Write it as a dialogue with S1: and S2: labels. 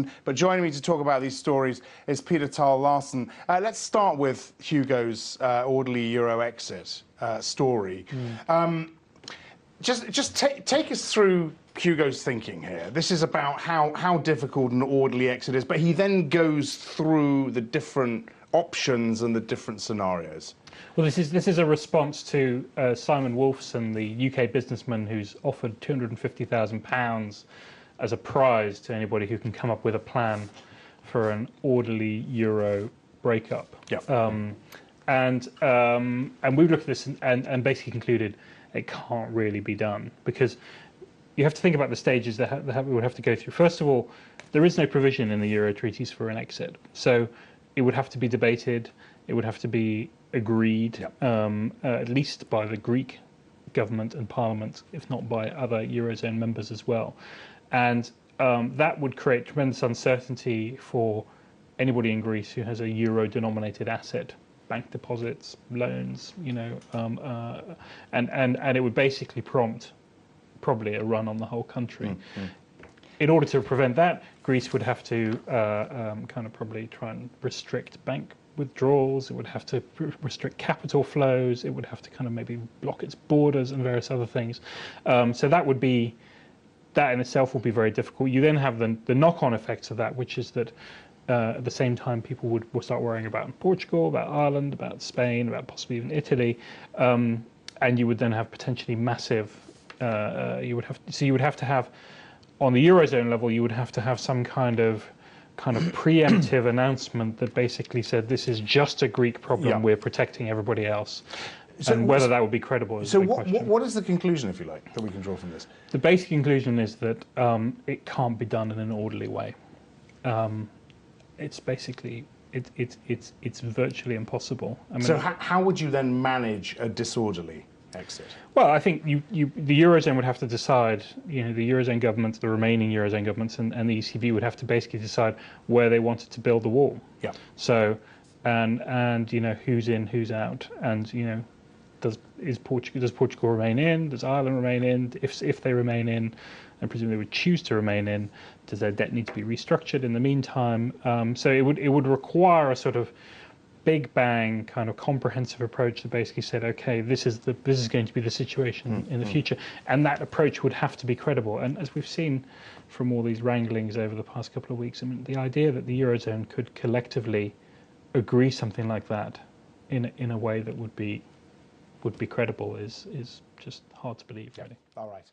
S1: Britain. But joining me to talk about these stories is Peter Tal Larsen. Let's start with Hugo's orderly Euro exit story. Just take us through Hugo's thinking here. This is about how difficult an orderly exit is, but he then goes through the different options and the different scenarios.
S2: Well, this is a response to Simon Wolfson, the UK businessman who's offered £250,000 as a prize to anybody who can come up with a plan for an orderly Euro breakup.
S1: Yeah.
S2: And we've looked at this and basically concluded it can't really be done, because you have to think about the stages that we would have to go through. First of all, there is no provision in the Euro treaties for an exit, so it would have to be debated. It would have to be agreed, at least by the Greek government and parliament, if not by other Eurozone members as well. And that would create tremendous uncertainty for anybody in Greece who has a euro-denominated asset, bank deposits, loans, and it would basically prompt probably a run on the whole country. In order to prevent that, Greece would have to kind of probably try and restrict bank withdrawals. It would have to restrict capital flows. It would have to kind of maybe block its borders and various other things. So that in itself will be very difficult. You then have the knock-on effects of that, which is that at the same time people will start worrying about Portugal, about Ireland, about Spain, about possibly even Italy, and you would then have potentially massive. You would have to have on the Eurozone level, you would have to have some kind of preemptive announcement that basically said this is just a Greek problem, we're protecting everybody else. So, and whether that would be credible is a big question.
S1: What is the conclusion, if you like, that we can draw from this?
S2: The basic conclusion is that it can't be done in an orderly way. It's basically, it's virtually impossible. I mean,
S1: so how would you then manage a disorderly exit?
S2: Well, I think the Eurozone would have to decide, the Eurozone governments, the remaining Eurozone governments and the ECB would have to basically decide where they wanted to build the wall. Yeah. So, and who's in, who's out, and does Portugal remain in? Does Ireland remain in? If they remain in, and presumably would choose to remain in, does their debt need to be restructured in the meantime? So it would require a sort of big bang kind of comprehensive approach that basically said, okay, this is going to be the situation in the future, and that approach would have to be credible. And as we've seen from all these wranglings over the past couple of weeks, I mean, the idea that the Eurozone could collectively agree something like that in a way that would be credible is just hard to believe, really.
S1: All right.